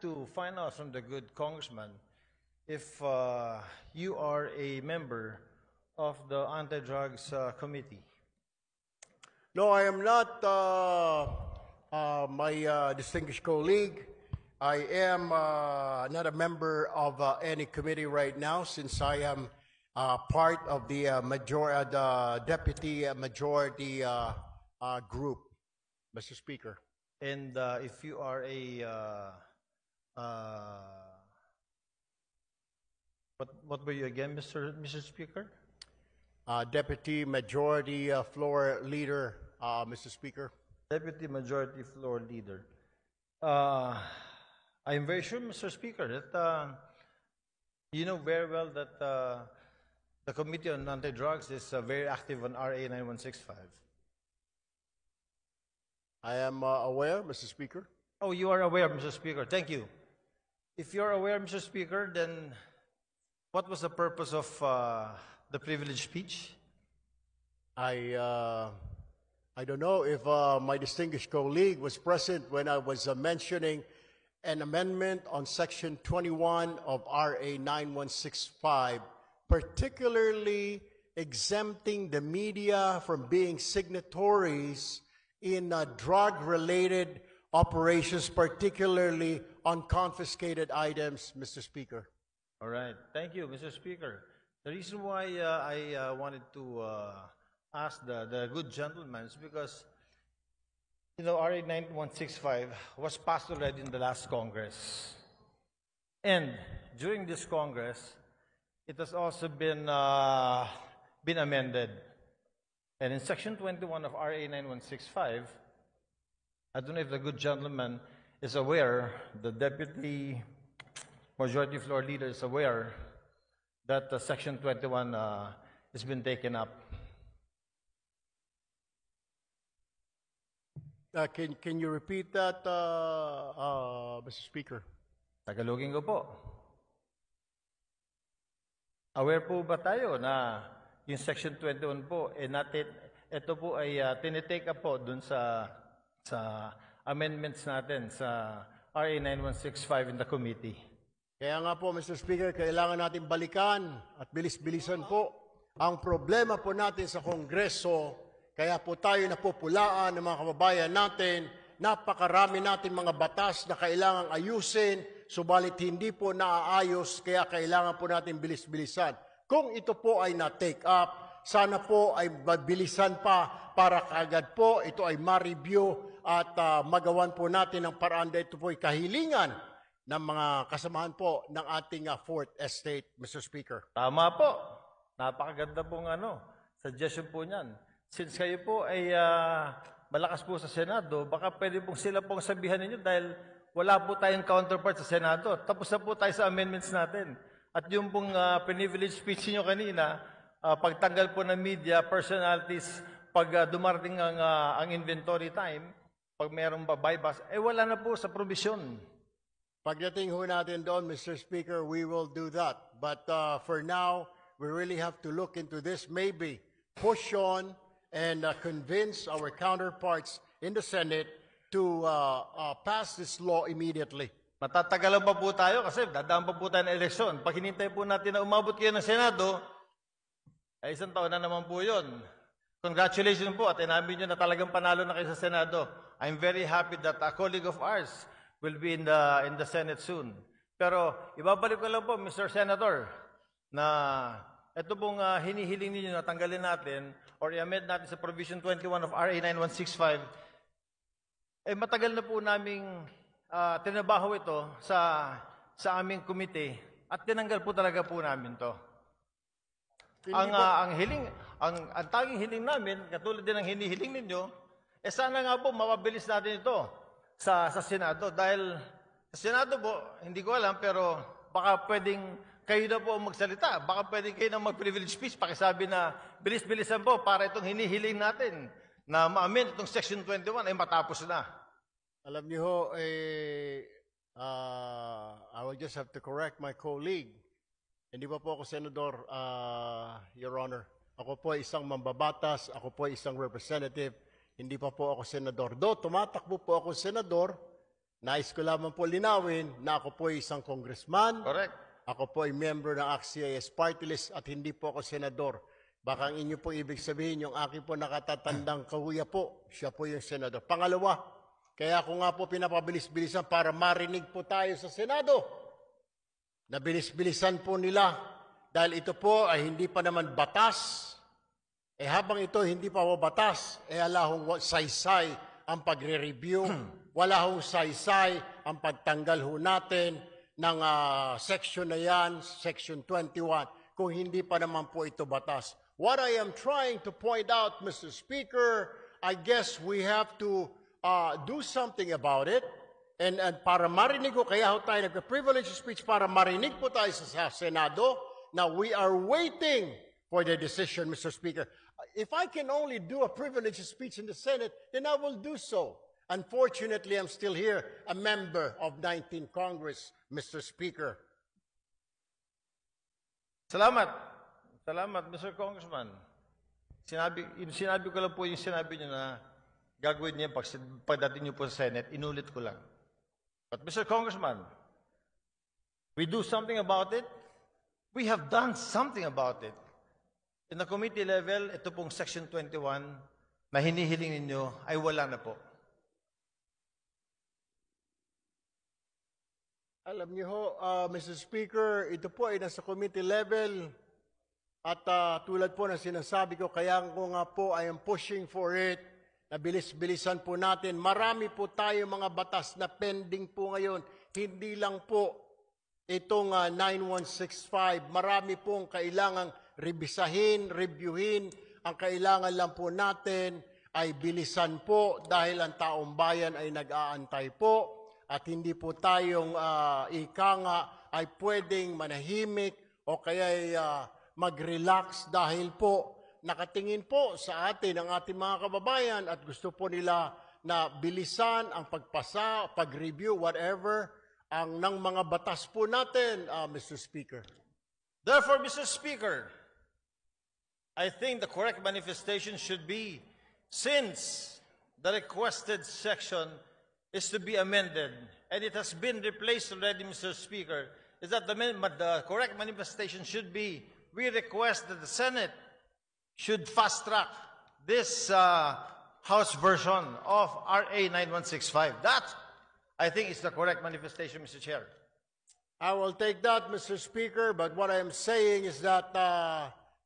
to find out from the good congressman if you are a member of the Anti-Drugs Committee. No, I am not, my distinguished colleague. I am not a member of any committee right now, since I am part of the deputy majority group, Mr. Speaker. And if you are a what were you again, Mr. Speaker? Deputy Majority Floor Leader, Mr. Speaker. Deputy Majority Floor Leader. I'm very sure, Mr. Speaker, that you know very well that the Committee on Anti-Drugs is very active on RA 9165. I am aware, Mr. Speaker. Oh, you are aware, Mr. Speaker. Thank you. If you're aware, Mr. Speaker, then what was the purpose of the privileged speech? I don't know if my distinguished colleague was present when I was mentioning an amendment on Section 21 of RA 9165, particularly exempting the media from being signatories in drug-related operations, particularly on confiscated items, Mr. Speaker. All right. Thank you, Mr. Speaker. The reason why I wanted to ask the good gentleman is because, you know, RA 9165 was passed already in the last Congress. And during this Congress, it has also been amended. And in Section 21 of RA 9165, I don't know if the good gentleman is aware, the Deputy Majority Floor Leader is aware that Section 21 has been taken up. Can you repeat that, Mr. Speaker? Tagalogin ko po. Aware po ba tayo na yung Section 21 po, ito po ay tinitake up po dun sa amendments natin sa RA 9165 in the committee. Kaya nga po, Mr. Speaker, kailangan natin balikan at bilis-bilisan po ang problema po natin sa Kongreso. Kaya po tayo napupulaan ng mga kababayan natin. Napakarami natin mga batas na kailangang ayusin, subalit hindi po naaayos, kaya kailangan po natin bilis-bilisan. Kung ito po ay na-take up, sana po ay mabilisan pa para kaagad po ito ay ma-review at magawan po natin ang paraan dahil ito po ay kahilingan ng mga kasamahan po ng ating Fourth Estate, Mr. Speaker. Tama po. Napakaganda pong suggestion po niyan. Since kayo po ay malakas po sa Senado, baka pwede pong sila pong sabihan ninyo dahil wala po tayong counterpart sa Senado. Tapos na po tayo sa amendments natin. At yung pong privileged speech niyo kanina, pagtanggal po ng media, personalities, pag dumarating ang inventory time, pag mayroong bypass, wala na po sa provision. Pagdating ho natin doon, Mr. Speaker, we will do that. But for now, we really have to look into this, maybe push on and convince our counterparts in the Senate to pass this law immediately. Matatagalan pa po tayo kasi dadaan pa po tayo ng eleksyon. Pag hinintay po natin na umabot kayo ng Senado, ay isang taon na naman po yun. Congratulations po at inamin nyo na talagang panalo na kayo sa Senado. I'm very happy that a colleague of ours will be in the Senate soon. Pero ibabalik ko lang po, Mr. Senator, na ito pong hinihiling ninyo na tanggalin natin or i-amend natin sa Provision 21 of RA 9165, matagal na po naming tinabaho ito sa aming komite at tinanggal po talaga po namin to. Ang tanging hiling namin, katulad din ng hinihiling ninyo, sana nga po mapabilis natin ito sa Senado. Dahil sa Senado po, hindi ko alam, pero baka pwedeng kayo na po magsalita. Baka pwedeng kayo na mag-privilege speech. Pakisabi na bilis-bilisan po para itong hinihiling natin na ma-amend itong Section 21 ay matapos na. Alam niyo ho, I will just have to correct my colleague. Hindi pa po ako senador, Your Honor. Ako po ay isang mambabatas, ako po ay isang representative, hindi pa po ako senador. Do tumatakbo po ako senador Nais ko lamang po linawin na ako po ay isang congressman. Correct. Ako po ay member ng ACT-CIS Party List at hindi po ako senador. Baka ang inyo po ibig sabihin, yung aking po nakatatandang kahuya po, siya po yung senador. Pangalawa, kaya ako nga po pinapabilis-bilisan para marinig po tayo sa Senado. Nabilis-bilisan po nila dahil ito po ay hindi pa naman batas. Habang ito hindi pa po batas, ala hong saysay ang pagre-review, wala hong saysay ang pagtanggal ho natin ng section na yan, section 21, kung hindi pa naman po ito batas. What I am trying to point out, Mr. Speaker, I guess we have to do something about it. And para marinig ko, kaya ho tayo nagka-privilege speech para marinig po tayo sa Senado. Now, we are waiting for the decision, Mr. Speaker. If I can only do a privilege speech in the Senate, then I will do so. Unfortunately, I'm still here, a member of 19th Congress, Mr. Speaker. Salamat. Salamat, Mr. Congressman. Sinabi ko lang po yung sinabi niyo na gagawin niya pagdating niyo po sa Senate, inulit ko lang. But Mr. Congressman, we do something about it. We have done something about it. In the committee level, ito pong Section 21 na hinihiling ninyo ay wala na po. Alam niyo ho, Mr. Speaker, ito po ay nasa committee level at tulad po ng sinasabi ko, kaya ko nga po I am pushing for it, na bilis-bilisan po natin. Marami po tayo mga batas na pending po ngayon, hindi lang po itong 9165, marami pong kailangang revisahin, reviewin. Ang kailangan lang po natin ay bilisan po dahil ang taong bayan ay nag-aantay po at hindi po tayong ika nga ay pwedeng manahimik o kaya mag-relax dahil po nakatingin po sa atin ang ating mga kababayan at gusto po nila na bilisan ang pagpasa, pag-review, whatever, ang ng mga batas po natin, Mr. Speaker. Therefore, Mr. Speaker, I think the correct manifestation should be, since the requested section is to be amended, and it has been replaced already, Mr. Speaker, is that the correct manifestation should be, we request that the Senate should fast-track this House version of RA 9165. That, I think, is the correct manifestation, Mr. Chair. I will take that, Mr. Speaker, but what I am saying is that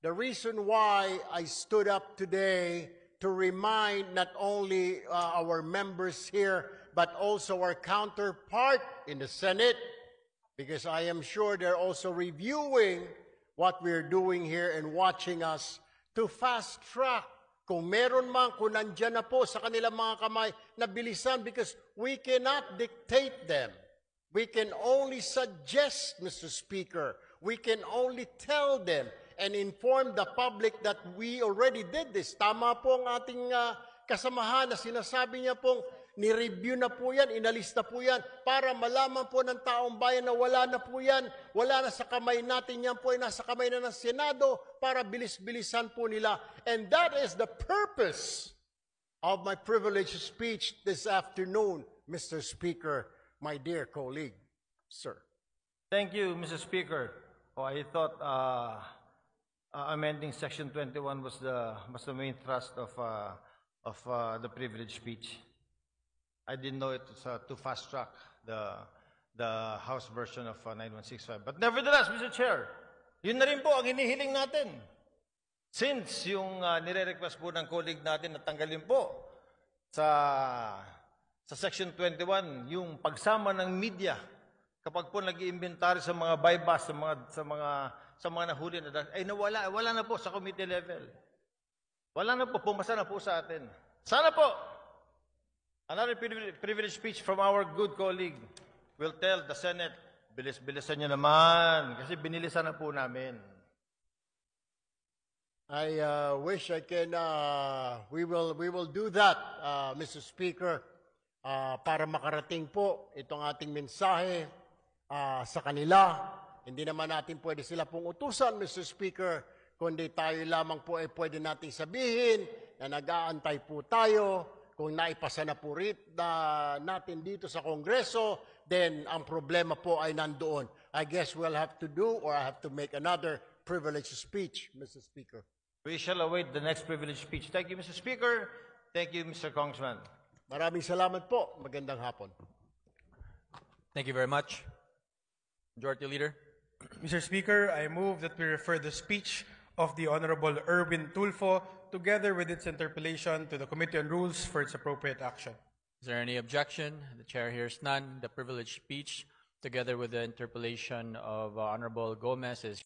the reason why I stood up today to remind not only our members here, but also our counterpart in the Senate, because I am sure they're also reviewing what we're doing here and watching us, to fast-track. Kung meron man, kung nandyan na po sa kanilang mga kamay, na bilisan, because we cannot dictate them. We can only suggest, Mr. Speaker. We can only tell them and inform the public that we already did this. Tama po ang ating kasamahan na sinasabi niya pong ni-review na po yan, inalis na po yan, para malaman po ng taong bayan na wala na po yan, wala na sa kamay natin, yan po ay nasa kamay na ng Senado para bilis-bilisan po nila. And that is the purpose of my privileged speech this afternoon, Mr. Speaker, my dear colleague, sir. Thank you, Mr. Speaker. Oh, I thought amending Section 21 was the main thrust of the privilege speech. I didn't know it was to fast track the House version of 9165. But nevertheless, Mr. Chair, yun na rin po ang hinihiling natin. Since yung nire-request po ng colleague natin na tanggalin po sa Section 21, yung pagsama ng media kapag po nag-i-inventory sa mga bypass, sa mga nahuli na ay wala na po sa committee level. Wala na po, pumasa na po sa atin. Sana po, another privilege speech from our good colleague will tell the Senate, bilis-bilisan nyo naman, kasi binilisan na po namin. I wish I can, we will do that, Mr. Speaker, para makarating po itong ating mensahe sa kanila. Hindi naman natin pwede sila pong utusan, Mr. Speaker, kundi tayo lamang po ay pwede nating sabihin na nag-aantay po tayo kung naipasa na po natin dito sa Kongreso, then ang problema po ay nandoon. I guess we'll have to do or I have to make another privileged speech, Mr. Speaker. We shall await the next privileged speech. Thank you, Mr. Speaker. Thank you, Mr. Congressman. Maraming salamat po. Magandang hapon. Thank you very much. Majority Leader. Mr. Speaker, I move that we refer the speech of the Honorable Erwin Tulfo together with its interpellation to the Committee on Rules for its appropriate action. Is there any objection? The chair hears none. The privileged speech together with the interpellation of Honorable Gomez is